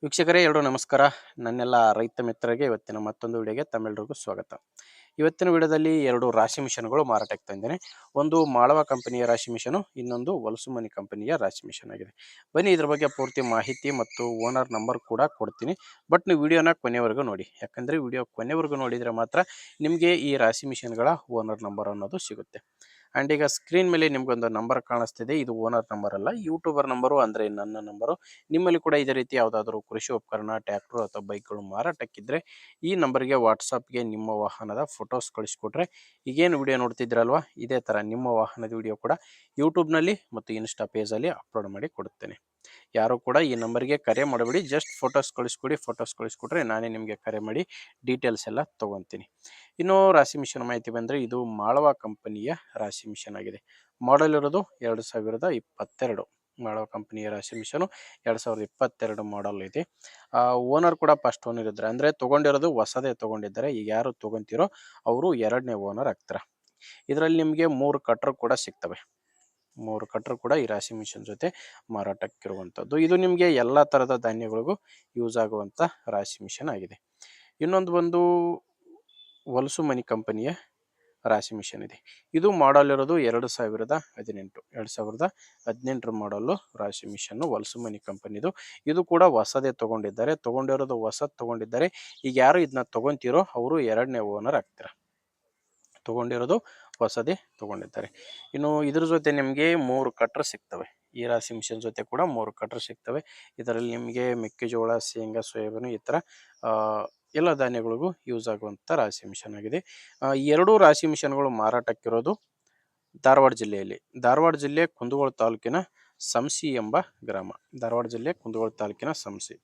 ವೀಕ್ಷಕರೇ ಎರಡು ನಮಸ್ಕಾರ. ನನ್ನೆಲ್ಲ ರೈತ ಮಿತ್ರರಿಗೆ ಇವತ್ತಿನ ಮತ್ತೊಂದು ವಿಡಿಯೋಗೆ ತಮ್ಮೆಲ್ಲರಿಗೂ ಸ್ವಾಗತ. ಇವತ್ತಿನ ವಿಡಿಯೋದಲ್ಲಿ ಎರಡು ರಾಶಿ ಮಿಷನ್ಗಳು ಮಾರಾಟಕ್ಕೆ ತಂದಿದ್ದೇನೆ. ಒಂದು ಮಾಳವ ಕಂಪನಿಯ ರಾಶಿ ಮಿಷನು, ಇನ್ನೊಂದು ಹೊಲಸುಮನಿ ಕಂಪನಿಯ ರಾಶಿ ಮಿಷನ್ ಆಗಿದೆ. ಬನ್ನಿ ಇದ್ರ ಬಗ್ಗೆ ಪೂರ್ತಿ ಮಾಹಿತಿ ಮತ್ತು ಓನರ್ ನಂಬರ್ ಕೂಡ ಕೊಡ್ತೀನಿ. ಬಟ್ ನೀವು ವಿಡಿಯೋನ ಕೊನೆವರೆಗೂ ನೋಡಿ, ಯಾಕಂದರೆ ವಿಡಿಯೋ ಕೊನೆವರೆಗೂ ನೋಡಿದರೆ ಮಾತ್ರ ನಿಮಗೆ ಈ ರಾಶಿ ಮಿಷನ್ಗಳ ಓನರ್ ನಂಬರ್ ಅನ್ನೋದು ಸಿಗುತ್ತೆ. ಆ್ಯಂಡ್ ಈಗ ಸ್ಕ್ರೀನ್ ಮೇಲೆ ನಿಮಗೊಂದು ನಂಬರ್ ಕಾಣಿಸ್ತಿದೆ. ಇದು ಓನರ್ ನಂಬರ್ ಅಲ್ಲ, ಯೂಟ್ಯೂಬರ್ ನಂಬರು, ಅಂದರೆ ನನ್ನ ನಂಬರು. ನಿಮ್ಮಲ್ಲಿ ಕೂಡ ಇದೇ ರೀತಿ ಯಾವುದಾದ್ರೂ ಕೃಷಿ ಉಪಕರಣ, ಟ್ರ್ಯಾಕ್ಟರ್ ಅಥವಾ ಬೈಕ್ಗಳು ಮಾರಾಟಕ್ಕಿದ್ರೆ ಈ ನಂಬರ್ಗೆ ವಾಟ್ಸಪ್ಗೆ ನಿಮ್ಮ ವಾಹನದ ಫೋಟೋಸ್ ಕಳಿಸ್ಕೊಟ್ರೆ, ಈಗೇನು ವಿಡಿಯೋ ನೋಡ್ತಿದ್ರಲ್ವಾ, ಇದೇ ಥರ ನಿಮ್ಮ ವಾಹನದ ವಿಡಿಯೋ ಕೂಡ ಯೂಟ್ಯೂಬ್ನಲ್ಲಿ ಮತ್ತು ಇನ್ಸ್ಟಾ ಪೇಜಲ್ಲಿ ಅಪ್ಲೋಡ್ ಮಾಡಿ ಕೊಡುತ್ತೇನೆ. ಯಾರು ಕೂಡ ಈ ನಂಬರ್ಗೆ ಕರೆ ಮಾಡಬೇಡಿ, ಜಸ್ಟ್ ಫೋಟೋಸ್ ಕಳಿಸ್ಕೊಡಿ. ಫೋಟೋಸ್ ಕಳಿಸ್ಕೊಟ್ರೆ ನಾನೇ ನಿಮಗೆ ಕರೆ ಮಾಡಿ ಡೀಟೇಲ್ಸ್ ಎಲ್ಲ ತೊಗೊತೀನಿ. ಇನ್ನು ರಾಶಿ ಮಿಷನ್ ಮಾಹಿತಿ ಬಂದರೆ, ಇದು ಮಾಳವ ಕಂಪನಿಯ ರಾಶಿ ಮಿಷನ್ ಆಗಿದೆ. ಮಾಡೆಲ್ ಇರೋದು 2022. ಮಾಳವ ಕಂಪನಿಯ ರಾಶಿ ಮಿಷನು 2022 ಮಾಡಲ್ ಇದೆ. ಓನರ್ ಕೂಡ ಫಸ್ಟ್ ಓನರ್ ಇದ್ದಾರೆ, ಅಂದರೆ ತೊಗೊಂಡಿರೋದು ಹೊಸದೇ ತೊಗೊಂಡಿದ್ದಾರೆ. ಈಗ ಯಾರು ತೊಗೊತಿರೋ ಅವರು ಎರಡನೇ ಓನರ್ ಆಗ್ತಾರೆ. ಇದರಲ್ಲಿ ನಿಮಗೆ 3 ಕಟ್ರ್ ಕೂಡ ಸಿಗ್ತವೆ. 3 ಕಟ್ರ್ ಕೂಡ ಈ ರಾಶಿ ಮಿಷನ್ ಜೊತೆ ಮಾರಾಟಕ್ಕಿರುವಂಥದ್ದು. ಇದು ನಿಮಗೆ ಎಲ್ಲ ಥರದ ಧಾನ್ಯಗಳಿಗೂ ಯೂಸ್ ಆಗುವಂಥ ರಾಶಿ ಮಿಷನ್ ಆಗಿದೆ. ಇನ್ನೊಂದು ಬಂದು ಹೊಲಸುಮನಿ ಕಂಪನಿಯ ರಾಶಿ ಮಿಷನ್ ಇದೆ. ಇದು ಮಾಡಲ್ ಇರೋದು 2018 ಮಾಡಲು ರಾಶಿ ಮಿಷನ್ನು, ಹೊಲಸುಮನಿ ಕಂಪನಿದು. ಇದು ಕೂಡ ಹೊಸದೇ ತೊಗೊಂಡಿರೋದು ಹೊಸದು ತೊಗೊಂಡಿದ್ದಾರೆ. ಈಗ ಯಾರು ಇದನ್ನ ತೊಗೊತಿರೋ ಅವರು ಎರಡನೇ ಓನರ್ ಆಗ್ತಾರೆ. ತೊಗೊಂಡಿರೋದು ಹೊಸದೇ ತೊಗೊಂಡಿದ್ದಾರೆ. ಇನ್ನು ಇದ್ರ ಜೊತೆ ನಿಮಗೆ 3 ಕಟ್ರ್ ಸಿಗ್ತವೆ. ಈ ರಾಶಿ ಮಿಷನ್ ಜೊತೆ ಕೂಡ 3 ಕಟ್ರ್ ಸಿಗ್ತವೆ. ಇದರಲ್ಲಿ ನಿಮಗೆ ಮೆಕ್ಕೆಜೋಳ, ಶೇಂಗಾ, ಸೋಯಾಬೀನು ಈ ಥರ ಎಲ್ಲ ಧಾನ್ಯಗಳಿಗೂ ಯೂಸ್ ಆಗುವಂಥ ರಾಶಿ ಮಿಷನ್ ಆಗಿದೆ. ಎರಡೂ ರಾಶಿ ಮಿಷನ್ಗಳು ಮಾರಾಟಕ್ಕಿರೋದು ಧಾರವಾಡ ಜಿಲ್ಲೆಯಲ್ಲಿ. ಧಾರವಾಡ ಜಿಲ್ಲೆ ಕುಂದಗೋಳ ತಾಲೂಕಿನ ಸಂಸಿ ಎಂಬ ಗ್ರಾಮ. ಧಾರವಾಡ ಜಿಲ್ಲೆ ಕುಂದಗೋಳ ತಾಲೂಕಿನ ಸಂಸಿ.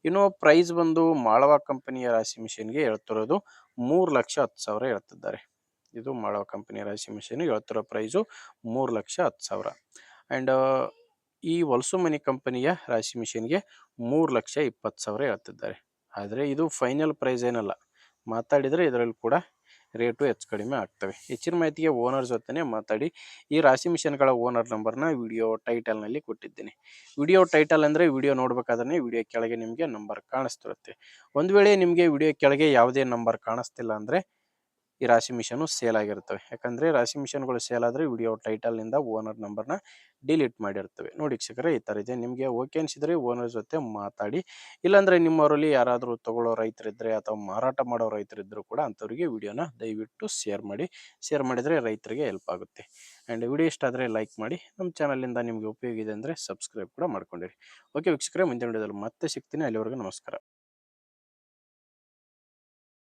ಇನ್ನು ಪ್ರೈಸ್ ಬಂದು ಮಾಳವ ಕಂಪನಿಯ ರಾಶಿ ಮಿಷನ್ಗೆ ಹೇಳ್ತಿರೋದು 3,10,000 ಹೇಳ್ತಿದ್ದಾರೆ. ಇದು ಮಾಳವ ಕಂಪನಿಯ ರಾಶಿ ಮಿಷನ್ ಹೇಳ್ತಿರೋ ಪ್ರೈಸು 3,10,000. ಆ್ಯಂಡ್ ಈ ಹೊಲಸುಮನಿ ಕಂಪನಿಯ ರಾಶಿ ಮಿಷನ್ಗೆ 3,20,000 ಹೇಳ್ತಿದ್ದಾರೆ. ಆದರೆ ಇದು ಫೈನಲ್ ಪ್ರೈಸ್ ಏನಲ್ಲ, ಮಾತಾಡಿದರೆ ಇದರಲ್ಲಿ ಕೂಡ ರೇಟು ಹೆಚ್ಚು ಕಡಿಮೆ ಆಗ್ತವೆ. ಹೆಚ್ಚಿನ ಮಾಹಿತಿಗೆ ಓನರ್ ಜೊತೆ ಮಾತಾಡಿ. ಈ ರಾಶಿ ಮಿಷನ್ಗಳ ಓನರ್ ನಂಬರ್ನ ವಿಡಿಯೋ ಟೈಟಲ್ನಲ್ಲಿ ಕೊಟ್ಟಿದ್ದೀನಿ. ವಿಡಿಯೋ ಟೈಟಲ್ ಅಂದರೆ ವಿಡಿಯೋ ನೋಡಬೇಕಾದ್ರೆ ವಿಡಿಯೋ ಕೆಳಗೆ ನಿಮಗೆ ನಂಬರ್ ಕಾಣಿಸ್ತಿರುತ್ತೆ. ಒಂದು ವೇಳೆ ನಿಮಗೆ ವಿಡಿಯೋ ಕೆಳಗೆ ಯಾವುದೇ ನಂಬರ್ ಕಾಣಿಸ್ತಿಲ್ಲ ಅಂದರೆ ಈ ರಾಶಿ ಮಿಷನು ಸೇಲ್ ಆಗಿರ್ತವೆ. ಯಾಕಂದರೆ ರಾಶಿ ಮಿಷನ್ಗಳು ಸೇಲ್ ಆದರೆ ವಿಡಿಯೋ ಟೈಟಲ್ನಿಂದ ಓನರ್ ನಂಬರ್ನ ಡಿಲೀಟ್ ಮಾಡಿರ್ತವೆ. ನೋಡಿ ವೀಕ್ಷಕರೇ, ಈ ಥರ ಇದೆ. ನಿಮಗೆ ಓಕೆ ಅನಿಸಿದರೆ ಓನರ್ ಜೊತೆ ಮಾತಾಡಿ. ಇಲ್ಲಾಂದರೆ ನಿಮ್ಮವರಲ್ಲಿ ಯಾರಾದರೂ ತಗೊಳ್ಳೋ ರೈತರಿದ್ದರೆ ಅಥವಾ ಮಾರಾಟ ಮಾಡೋ ರೈತರಿದ್ದರೂ ಕೂಡ ಅಂಥವ್ರಿಗೆ ವಿಡಿಯೋನ ದಯವಿಟ್ಟು ಶೇರ್ ಮಾಡಿ. ಶೇರ್ ಮಾಡಿದರೆ ರೈತರಿಗೆ ಹೆಲ್ಪ್ ಆಗುತ್ತೆ. ಆ್ಯಂಡ್ ವಿಡಿಯೋ ಇಷ್ಟ ಆದರೆ ಲೈಕ್ ಮಾಡಿ. ನಮ್ಮ ಚಾನಲಿಂದ ನಿಮಗೆ ಉಪಯೋಗ ಇದೆ ಅಂದರೆ ಸಬ್ಸ್ಕ್ರೈಬ್ ಕೂಡ ಮಾಡ್ಕೊಂಡಿರಿ. ಓಕೆ ವೀಕ್ಷಕರೇ, ಮುಂದಿನ ವಿಡಿಯೋದಲ್ಲಿ ಮತ್ತೆ ಸಿಗ್ತೀನಿ. ಅಲ್ಲಿವರೆಗೂ ನಮಸ್ಕಾರ.